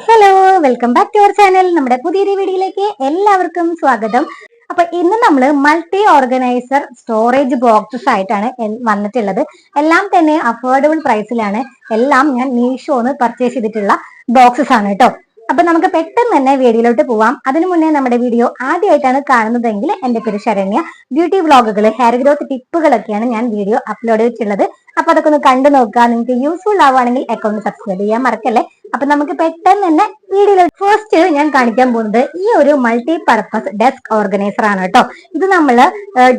Hello, welcome back to our channel. നമ്മുടെ പുതിയൊരു വീഡിയോയിലേക്ക് എല്ലാവർക്കും സ്വാഗതം. അപ്പൊ ഇന്ന് നമ്മൾ മൾട്ടി ഓർഗനൈസർ സ്റ്റോറേജ് ബോക്സസ് ആയിട്ടാണ് വന്നിട്ടുള്ളത്. എല്ലാം തന്നെ അഫോർഡബിൾ പ്രൈസിലാണ്. എല്ലാം ഞാൻ മീഷോന്ന് പർച്ചേസ് ചെയ്തിട്ടുള്ള ബോക്സസ് ആണ് കേട്ടോ. അപ്പൊ നമുക്ക് പെട്ടെന്ന് തന്നെ വീഡിയോയിലോട്ട് പോവാം. അതിനു മുന്നേ നമ്മുടെ വീഡിയോ ആദ്യമായിട്ടാണ് കാണുന്നതെങ്കിൽ എന്റെ പേര് ശരണ്യ. ബ്യൂട്ടി വ്ളോഗുകൾ, ഹെയർ ഗ്രോത്ത് ടിപ്പുകളൊക്കെയാണ് ഞാൻ വീഡിയോ അപ്ലോഡ് ചെയ്തിട്ടുള്ളത്. അപ്പൊ അതൊക്കെ ഒന്ന് കണ്ടു നോക്കുക. നിങ്ങൾക്ക് യൂസ്ഫുൾ ആവുകയാണെങ്കിൽ അക്കൗണ്ട് സബ്സ്ക്രൈബ് ചെയ്യാൻ മറക്കല്ലേ. അപ്പൊ നമുക്ക് പെട്ടെന്ന് തന്നെ വീഡിയോയിൽ ഫസ്റ്റ് ഞാൻ കാണിക്കാൻ പോകുന്നത് ഈ ഒരു മൾട്ടി പർപ്പസ് ഡെസ്ക് ഓർഗനൈസർ ആണ് കേട്ടോ. ഇത് നമ്മള്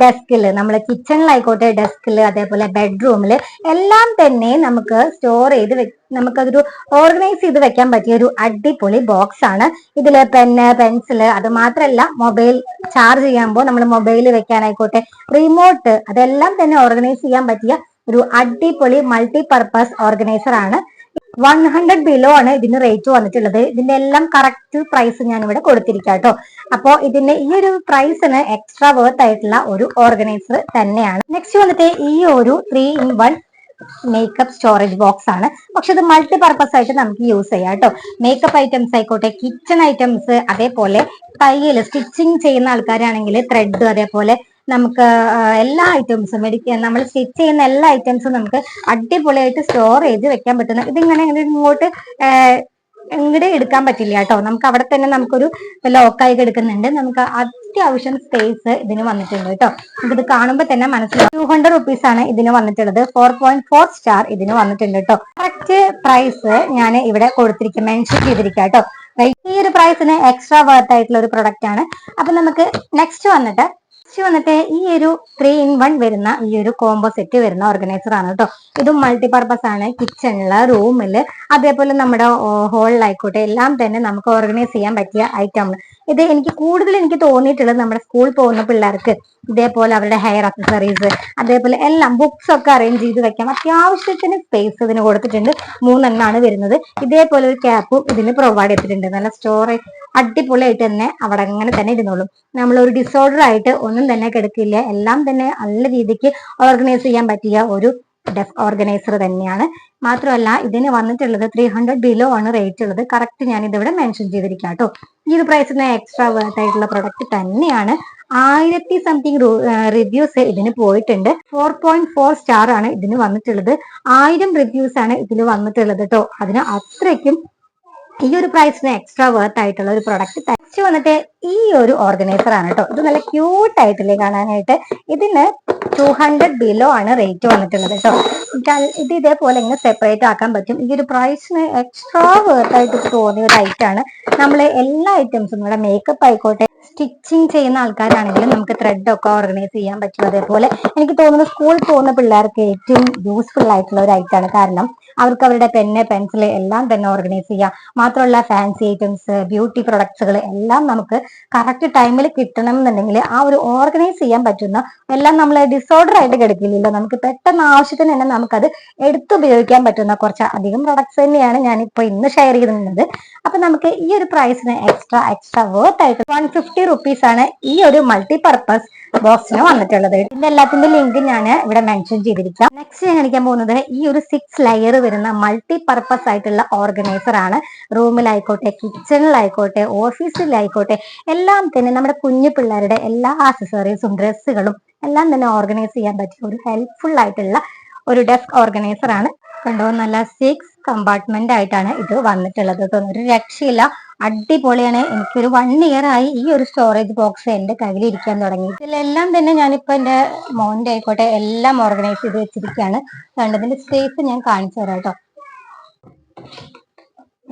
ഡെസ്കില്, നമ്മളെ കിച്ചണിലായിക്കോട്ടെ, ഡെസ്കില്, അതേപോലെ ബെഡ്റൂമില് എല്ലാം തന്നെ നമുക്ക് സ്റ്റോർ ചെയ്ത് നമുക്കതൊരു ഓർഗനൈസ് ചെയ്ത് വെക്കാൻ പറ്റിയ ഒരു അടിപൊളി ബോക്സ് ആണ്. ഇതില് പെന്ന്, പെൻസില്, അത് മാത്രമല്ല മൊബൈൽ ചാർജ് ചെയ്യുമ്പോൾ നമ്മൾ മൊബൈൽ വെക്കാനായിക്കോട്ടെ, റിമോട്ട്, അതെല്ലാം തന്നെ ഓർഗനൈസ് ചെയ്യാൻ പറ്റിയ ഒരു അടിപൊളി മൾട്ടി പർപ്പസ് ഓർഗനൈസർ ആണ്. 100 ബിലോ ആണ് ഇതിന് റേറ്റ് വന്നിട്ടുള്ളത്. ഇതിന്റെ എല്ലാം കറക്റ്റ് പ്രൈസ് ഞാൻ ഇവിടെ കൊടുത്തിരിക്കാം കേട്ടോ. അപ്പോ ഇതിന്റെ ഈ ഒരു പ്രൈസിന് എക്സ്ട്രാ വർത്ത് ആയിട്ടുള്ള ഒരു ഓർഗനൈസർ തന്നെയാണ്. നെക്സ്റ്റ് വന്നിട്ട് ഈ ഒരു 3-in-1 മേക്കപ്പ് സ്റ്റോറേജ് ബോക്സ് ആണ്. പക്ഷെ ഇത് മൾട്ടി പർപ്പസ് ആയിട്ട് നമുക്ക് യൂസ് ചെയ്യാം കേട്ടോ. മേക്കപ്പ് ഐറ്റംസ് ആയിക്കോട്ടെ, കിച്ചൺ ഐറ്റംസ്, അതേപോലെ തയ്യൽ സ്റ്റിച്ചിങ് ചെയ്യുന്ന ആൾക്കാരാണെങ്കിൽ ത്രെഡ്, അതേപോലെ നമുക്ക് എല്ലാ ഐറ്റംസും നമ്മൾ സ്റ്റിച്ച് ചെയ്യുന്ന എല്ലാ ഐറ്റംസും നമുക്ക് അടിപൊളിയായിട്ട് സ്റ്റോർ ചെയ്ത് വെക്കാൻ പറ്റുന്ന, ഇതിങ്ങനെ ഇങ്ങോട്ട് എടുക്കാൻ പറ്റില്ല കേട്ടോ. നമുക്ക് അവിടെ തന്നെ നമുക്കൊരു ലോക്കായി എടുക്കുന്നുണ്ട്. നമുക്ക് അത്യാവശ്യം സ്പേസ് ഇതിന് വന്നിട്ടുണ്ട് കേട്ടോ. നമുക്കിത് കാണുമ്പോൾ തന്നെ മനസ്സിലാവും. 200 റുപ്പീസ് ആണ് ഇതിന് വന്നിട്ടുള്ളത്. 4.4 സ്റ്റാർ ഇതിന് വന്നിട്ടുണ്ട് കേട്ടോ. കറക്റ്റ് പ്രൈസ് ഞാൻ ഇവിടെ കൊടുത്തിരിക്കും, മെൻഷൻ ചെയ്തിരിക്കാം കേട്ടോ. ഈ ഒരു പ്രൈസിന് എക്സ്ട്രാ വർത്ത് ആയിട്ടുള്ള ഒരു പ്രൊഡക്റ്റ് ആണ്. അപ്പൊ നമുക്ക് നെക്സ്റ്റ് വന്നിട്ട് ഈ ഒരു 3-in-1 വരുന്ന ഈ ഒരു കോംബോ സെറ്റ് വരുന്ന ഓർഗനൈസർ ആണ് കേട്ടോ. ഇതും മൾട്ടി പർപ്പസ് ആണ്. കിച്ചണില്, റൂമില്, അതേപോലെ നമ്മുടെ ഹോളിലായിക്കോട്ടെ എല്ലാം തന്നെ നമുക്ക് ഓർഗനൈസ് ചെയ്യാൻ പറ്റിയ ഐറ്റം. ഇത് എനിക്ക് തോന്നിയിട്ടുള്ളത് നമ്മുടെ സ്കൂളിൽ പോകുന്ന പിള്ളേർക്ക് ഇതേപോലെ അവരുടെ ഹെയർ അക്സസറീസ്, അതേപോലെ എല്ലാം ബുക്സ് ഒക്കെ അറേഞ്ച് ചെയ്ത് വെക്കാം. അത്യാവശ്യത്തിന് സ്പേസ് ഇതിന് കൊടുത്തിട്ടുണ്ട്. 3 എണ്ണാണ് വരുന്നത്. ഇതേപോലെ ഒരു ക്യാപ്പും ഇതിന് പ്രൊവൈഡ് ചെയ്തിട്ടുണ്ട്. നല്ല സ്റ്റോറേജ് അടിപൊളിയായിട്ട് തന്നെ അവിടെ അങ്ങനെ തന്നെ ഇരുന്നോളും. നമ്മളൊരു ഡിസോർഡർ ആയിട്ട് ഒന്നും തന്നെ കിടക്കില്ല. എല്ലാം തന്നെ നല്ല രീതിക്ക് ഓർഗനൈസ് ചെയ്യാൻ പറ്റിയ ഒരു ഡെസ്ക് ഓർഗനൈസർ തന്നെയാണ്. മാത്രമല്ല ഇതിന് വന്നിട്ടുള്ളത് 300 ബിലോ ആണ് റേറ്റ് ഉള്ളത്. കറക്റ്റ് ഞാൻ ഇതിവിടെ മെൻഷൻ ചെയ്തിരിക്കാം കേട്ടോ. ഈ ഒരു പ്രൈസിന് എക്സ്ട്രാ വർത്ത് ആയിട്ടുള്ള പ്രൊഡക്റ്റ് തന്നെയാണ്. 1000 സംതിങ് റിവ്യൂസ് ഇതിന് പോയിട്ടുണ്ട്. 4.4 സ്റ്റാർ ആണ് ഇതിന് വന്നിട്ടുള്ളത്. 1000 റിവ്യൂസ് ആണ് ഇതിന് വന്നിട്ടുള്ളത് കേട്ടോ. അതിന് അത്രയ്ക്കും ഈ ഒരു പ്രൈസിന് എക്സ്ട്രാ വർത്ത് ആയിട്ടുള്ള ഒരു പ്രൊഡക്റ്റ്. നെക്സ്റ്റ് വന്നിട്ട് ഈ ഒരു ഓർഗനൈസർ ആണ് കേട്ടോ. ഇത് നല്ല ക്യൂട്ട് ആയിട്ടില്ലേ കാണാനായിട്ട്. ഇതിന് 200 ബിലോ ആണ് റേറ്റ് വന്നിട്ടുള്ളത് കേട്ടോ. ഇത് ഇതേപോലെ ഇങ്ങനെ സെപ്പറേറ്റ് ആക്കാൻ പറ്റും. ഈ ഒരു പ്രൈസിന് എക്സ്ട്രാ വർത്ത് ആയിട്ട് തോന്നിയ ഒരു ഐറ്റം ആണ്. നമ്മൾ എല്ലാ ഐറ്റംസും, നമ്മുടെ മേക്കപ്പ് ആയിക്കോട്ടെ, സ്റ്റിച്ചിങ് ചെയ്യുന്ന ആൾക്കാരാണെങ്കിലും നമുക്ക് ത്രെഡ് ഒക്കെ ഓർഗനൈസ് ചെയ്യാൻ പറ്റും. അതേപോലെ എനിക്ക് തോന്നുന്നു സ്കൂളിൽ പോകുന്ന പിള്ളേർക്ക് ഏറ്റവും യൂസ്ഫുൾ ആയിട്ടുള്ള ഒരു ഐറ്റം ആണ്. കാരണം അവർക്ക് അവരുടെ പെന്ന്, പെൻസില് എല്ലാം തന്നെ ഓർഗനൈസ് ചെയ്യാം. മാത്രമല്ല ഫാൻസി ഐറ്റംസ്, ബ്യൂട്ടി പ്രൊഡക്ട്സുകൾ എല്ലാം നമുക്ക് കറക്റ്റ് ടൈമിൽ കിട്ടണം എന്നുണ്ടെങ്കിൽ ആ ഒരു ഓർഗനൈസ് ചെയ്യാൻ പറ്റുന്ന, എല്ലാം നമ്മൾ ഡിസോർഡർ ആയിട്ട് കിടക്കില്ലല്ലോ. നമുക്ക് പെട്ടെന്ന് ആവശ്യത്തിന് തന്നെ നമുക്കത് എടുത്തുപയോഗിക്കാൻ പറ്റുന്ന കുറച്ച് അധികം പ്രൊഡക്ട്സ് തന്നെയാണ് ഞാനിപ്പോൾ ഇന്ന് ഷെയർ ചെയ്യുന്നത്. അപ്പൊ നമുക്ക് ഈ ഒരു പ്രൈസിന് എക്സ്ട്രാ വർത്ത് ആയിട്ട് 150 റുപ്പീസ് ആണ് ഈ ഒരു മൾട്ടി പർപ്പസ് ബോക്സിന് വന്നിട്ടുള്ളത്. ഇതിന്റെ എല്ലാത്തിന്റെ ലിങ്ക് ഞാൻ ഇവിടെ മെൻഷൻ ചെയ്തിരിക്കാം. നെക്സ്റ്റ് ഞാൻ കാണിക്കാൻ പോകുന്നത് ഈ ഒരു 6 ലെയർ വരുന്ന മൾട്ടി പർപ്പസ് ആയിട്ടുള്ള ഓർഗനൈസർ ആണ്. റൂമിലായിക്കോട്ടെ, കിച്ചണിലായിക്കോട്ടെ, ഓഫീസിലായിക്കോട്ടെ എല്ലാം തന്നെ നമ്മുടെ കുഞ്ഞു പിള്ളേരുടെ എല്ലാ ആക്സസറീസും, ഡ്രസ്സുകളും എല്ലാം തന്നെ ഓർഗനൈസ് ചെയ്യാൻ പറ്റിയ ഒരു ഹെൽപ്ഫുൾ ആയിട്ടുള്ള ഒരു ഡെസ്ക് ഓർഗനൈസർ ആണ്. കണ്ടോ, നല്ല 6 കമ്പാർട്ട്മെന്റ് ആയിട്ടാണ് ഇത് വന്നിട്ടുള്ളത്. ഒരു രക്ഷയില്ല, അടിപൊളിയാണ്. എനിക്കൊരു 1 ഇയർ ആയി ഈ ഒരു സ്റ്റോറേജ് ബോക്സ് എന്റെ കയ്യിൽ ഇരിക്കാൻ തുടങ്ങി. ഇതിലെല്ലാം തന്നെ ഞാനിപ്പോ എന്റെ മോന്റെ ആയിക്കോട്ടെ എല്ലാം ഓർഗനൈസ് ചെയ്ത് വെച്ചിരിക്കുകയാണ്. കണ്ടതിന്റെ സ്പേസ് ഞാൻ കാണിച്ചു തരാം കേട്ടോ.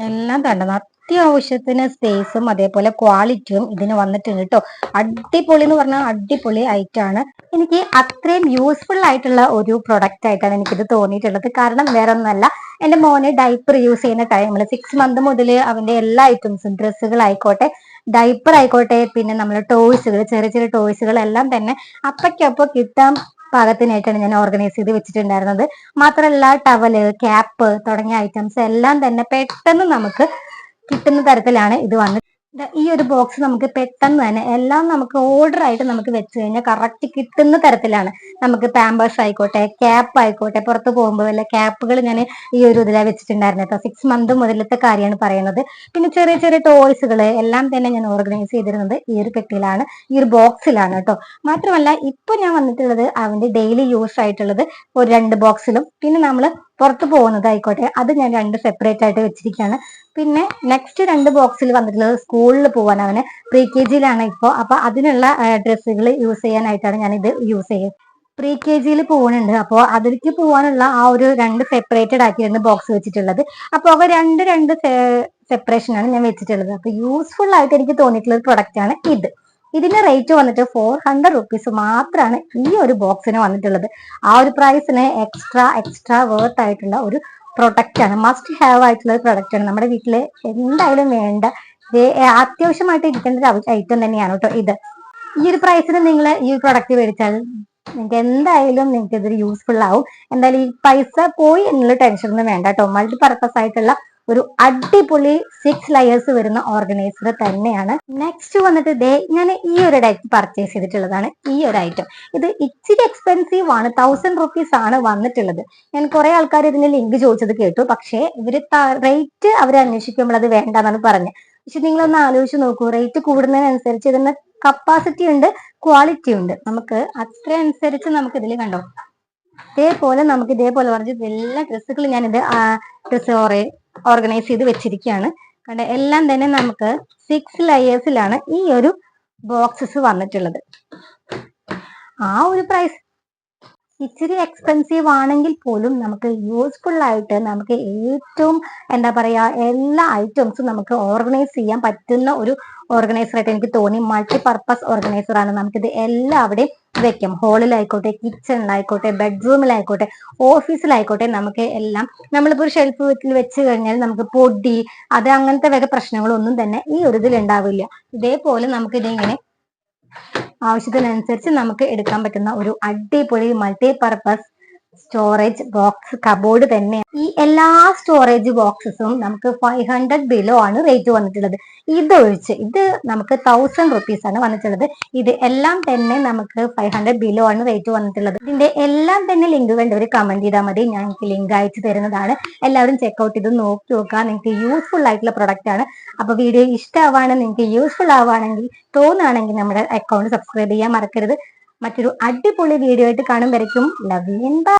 എല്ലാം കണ്ടത് അത്യാവശ്യത്തിന് സ്പേസും അതേപോലെ ക്വാളിറ്റിയും ഇതിന് വന്നിട്ടുണ്ട് കേട്ടോ. അടിപൊളി എന്ന് പറഞ്ഞാൽ അടിപൊളി ഐറ്റം ആണ്. എനിക്ക് അത്രയും യൂസ്ഫുൾ ആയിട്ടുള്ള ഒരു പ്രൊഡക്റ്റ് ആയിട്ടാണ് എനിക്കിത് തോന്നിയിട്ടുള്ളത്. കാരണം വേറെ ഒന്നല്ല, എന്റെ മോന് ഡൈപ്പർ യൂസ് ചെയ്യുന്ന ടൈമിൽ 6 മന്ത് മുതൽ അവന്റെ എല്ലാ ഐറ്റംസും, ഡ്രസ്സുകളായിക്കോട്ടെ, ഡൈപ്പർ ആയിക്കോട്ടെ, പിന്നെ നമ്മൾ ടോയ്സുകൾ, ചെറിയ ചെറിയ ടോയ്സുകൾ എല്ലാം തന്നെ അപ്പയ്ക്കപ്പൊ കിട്ടാൻ പാകത്തിനായിട്ടാണ് ഞാൻ ഓർഗനൈസ് ചെയ്ത് വെച്ചിട്ടുണ്ടായിരുന്നത്. മാത്രമല്ല ടവല്, ക്യാപ്പ് തുടങ്ങിയ ഐറ്റംസ് എല്ലാം തന്നെ പെട്ടെന്ന് നമുക്ക് കിട്ടുന്ന തരത്തിലാണ് ഇത് വന്നത്. ഈ ഒരു ബോക്സ് നമുക്ക് പെട്ടെന്ന് തന്നെ എല്ലാം നമുക്ക് ഓർഡർ ആയിട്ട് നമുക്ക് വെച്ച് കഴിഞ്ഞാൽ കറക്റ്റ് കിട്ടുന്ന തരത്തിലാണ്. നമുക്ക് പാമ്പേഴ്സ് ആയിക്കോട്ടെ, ക്യാപ്പ് ആയിക്കോട്ടെ, പുറത്ത് പോകുമ്പോൾ വല്ല ക്യാപ്പുകൾ ഞാൻ ഈ ഒരു ഇതിലാണ് വെച്ചിട്ടുണ്ടായിരുന്നത് കേട്ടോ. 6 മന്ത് മുതലത്തെ കാര്യമാണ് പറയുന്നത്. പിന്നെ ചെറിയ ചെറിയ ടോയ്സുകൾ എല്ലാം തന്നെ ഞാൻ ഓർഗനൈസ് ചെയ്തിരുന്നത് ഈ ഒരു പെട്ടിയിലാണ്, ഈ ഒരു ബോക്സിലാണ് കേട്ടോ. മാത്രമല്ല ഇപ്പൊ ഞാൻ വന്നിട്ടുള്ളത് അവന്റെ ഡെയിലി യൂസ് ആയിട്ടുള്ളത് ഒരു 2 ബോക്സിലും, പിന്നെ നമ്മൾ പുറത്ത് പോകുന്നതായിക്കോട്ടെ അത് ഞാൻ 2 സെപ്പറേറ്റ് ആയിട്ട് വെച്ചിരിക്കുകയാണ്. പിന്നെ നെക്സ്റ്റ് 2 ബോക്സിൽ വന്നിട്ടുള്ളത് സ്കൂളിൽ പോകാൻ, അവന് പ്രീ കെ ജിയിലാണ് ഇപ്പോൾ. അപ്പൊ അതിനുള്ള ഡ്രസ്സുകൾ യൂസ് ചെയ്യാനായിട്ടാണ് ഞാൻ ഇത് യൂസ് ചെയ്യുന്നത്. പ്രീ കെ ജിയിൽ പോകുന്നുണ്ട്, അപ്പോൾ അതിലേക്ക് പോകാനുള്ള ആ ഒരു 2 സെപ്പറേറ്റഡ് ആക്കിയാണ് ബോക്സ് വെച്ചിട്ടുള്ളത്. അപ്പൊ അവ രണ്ട് സെപ്പറേഷൻ ആണ് ഞാൻ വെച്ചിട്ടുള്ളത്. അപ്പൊ യൂസ്ഫുൾ ആയിട്ട് എനിക്ക് തോന്നിയിട്ടുള്ള ഒരു പ്രൊഡക്റ്റ് ആണ് ഇത്. ഇതിന്റെ റേറ്റ് വന്നിട്ട് 400 റുപ്പീസ് മാത്രമാണ് ഈ ഒരു ബോക്സിന് വന്നിട്ടുള്ളത്. ആ ഒരു പ്രൈസിന് എക്സ്ട്രാ വേർത്ത് ആയിട്ടുള്ള ഒരു പ്രൊഡക്റ്റ് ആണ്, മസ്റ്റ് ഹാവ് ആയിട്ടുള്ള ഒരു പ്രൊഡക്റ്റ് ആണ്. നമ്മുടെ വീട്ടില് എന്തായാലും വേണ്ട അത്യാവശ്യമായിട്ട് ഇരിക്കേണ്ട ഒരു ഐറ്റം തന്നെയാണ് കേട്ടോ ഇത്. ഈ ഒരു പ്രൈസിന് നിങ്ങൾ ഈ ഒരു പ്രൊഡക്റ്റ് മേടിച്ചാൽ നിങ്ങൾക്ക് എന്തായാലും നിങ്ങൾക്ക് ഇതൊരു യൂസ്ഫുൾ ആവും. എന്തായാലും ഈ പൈസ പോയി എന്നുള്ള ടെൻഷൻ ഒന്നും വേണ്ട കേട്ടോ. മൾട്ടി പർപ്പസ് ആയിട്ടുള്ള ഒരു അടിപൊളി 6 ലെയേഴ്സ് വരുന്ന ഓർഗനൈസർ തന്നെയാണ്. നെക്സ്റ്റ് വന്നിട്ട് ഞാൻ ഈ ഒരു ഐറ്റം പർച്ചേസ് ചെയ്തിട്ടുള്ളതാണ്. ഈ ഒരു ഐറ്റം ഇത് ഇച്ചിരി എക്സ്പെൻസീവ് ആണ്, 1000 റുപ്പീസ് ആണ് വന്നിട്ടുള്ളത്. ഞാൻ കുറെ ആൾക്കാർ ഇതിന്റെ ലിങ്ക് ചോദിച്ചത് കേട്ടു, പക്ഷേ ഇവര് റേറ്റ് അവർ അന്വേഷിക്കുമ്പോൾ അത് വേണ്ടെന്നാണ് പറഞ്ഞത്. പക്ഷെ നിങ്ങളൊന്ന് ആലോചിച്ച് നോക്കൂ, റേറ്റ് കൂടുന്നതിനനുസരിച്ച് ഇതിന് കപ്പാസിറ്റി ഉണ്ട്, ക്വാളിറ്റി ഉണ്ട്. നമുക്ക് അത്ര അനുസരിച്ച് നമുക്ക് ഇതിൽ കണ്ടോ ഇതേപോലെ നമുക്ക് ഇതേപോലെ പറഞ്ഞ് എല്ലാ ഡ്രസ്സുകളും ഞാനിത് ഡ്രസ്സ് ഓർഗനൈസ് ചെയ്ത് വെച്ചിരിക്കുകയാണ്. കണ്ട എല്ലാം തന്നെ നമുക്ക് 6 ലെയേഴ്സിലാണ് ഈ ഒരു ബോക്സസ് വന്നിട്ടുള്ളത്. ആ ഒരു പ്രൈസ് ഇച്ചിരി എക്സ്പെൻസീവ് ആണെങ്കിൽ പോലും നമുക്ക് യൂസ്ഫുൾ ആയിട്ട് നമുക്ക് ഏറ്റവും എന്താ പറയാ എല്ലാ ഐറ്റംസും നമുക്ക് ഓർഗനൈസ് ചെയ്യാൻ പറ്റുന്ന ഒരു ഓർഗനൈസർ ആയിട്ട് എനിക്ക് തോന്നി. മൾട്ടി പർപ്പസ് ഓർഗനൈസർ ആണ്. നമുക്കിത് എല്ലാവിടെയും വെക്കാം. ഹാളിലായിക്കോട്ടെ, കിച്ചണിലായിക്കോട്ടെ, ബെഡ്റൂമിലായിക്കോട്ടെ, ഓഫീസിലായിക്കോട്ടെ, നമുക്ക് എല്ലാം നമ്മളിപ്പോൾ ഒരു ഷെൽഫ് വീട്ടിൽ വെച്ച് കഴിഞ്ഞാൽ നമുക്ക് പൊടി അത് അങ്ങനത്തെ വക പ്രശ്നങ്ങളൊന്നും തന്നെ ഈ ഒരു ഇതിൽ ഉണ്ടാവില്ല. ഇതേപോലെ നമുക്കിതിങ്ങനെ ആവശ്യത്തിനനുസരിച്ച് നമുക്ക് എടുക്കാൻ പറ്റുന്ന ഒരു അടിപൊളി multi purpose storage box cupboard തന്നെ. ഈ എല്ലാ സ്റ്റോറേജ് ബോക്സസും നമുക്ക് 500 ബിലോ ആണ് റേറ്റ് വന്നിട്ടുള്ളത്. ഇതൊഴിച്ച് ഇത് നമുക്ക് 1000 റുപ്പീസ് ആണ് വന്നിട്ടുള്ളത്. ഇത് എല്ലാം തന്നെ നമുക്ക് 500 ബിലോ ആണ് റേറ്റ് വന്നിട്ടുള്ളത്. ഇതിന്റെ എല്ലാം തന്നെ ലിങ്ക് വേണ്ടവർ കമന്റ് ചെയ്താൽ മതി, ഞാൻ എനിക്ക് ലിങ്ക് അയച്ചു തരുന്നതാണ്. എല്ലാവരും ചെക്ക്ഔട്ട് ചെയ്ത് നോക്കി നോക്കുക. നിങ്ങൾക്ക് യൂസ്ഫുൾ ആയിട്ടുള്ള പ്രൊഡക്റ്റ് ആണ്. അപ്പൊ വീഡിയോ ഇഷ്ടമാവാണ്, നിങ്ങൾക്ക് യൂസ്ഫുൾ ആവുകയാണെങ്കിൽ തോന്നുകയാണെങ്കിൽ നമ്മുടെ അക്കൗണ്ട് സബ്സ്ക്രൈബ് ചെയ്യാൻ മറക്കരുത്. മറ്റൊരു അടിപൊളി വീഡിയോ ആയിട്ട് കാണും വരയ്ക്കും. Love you and by.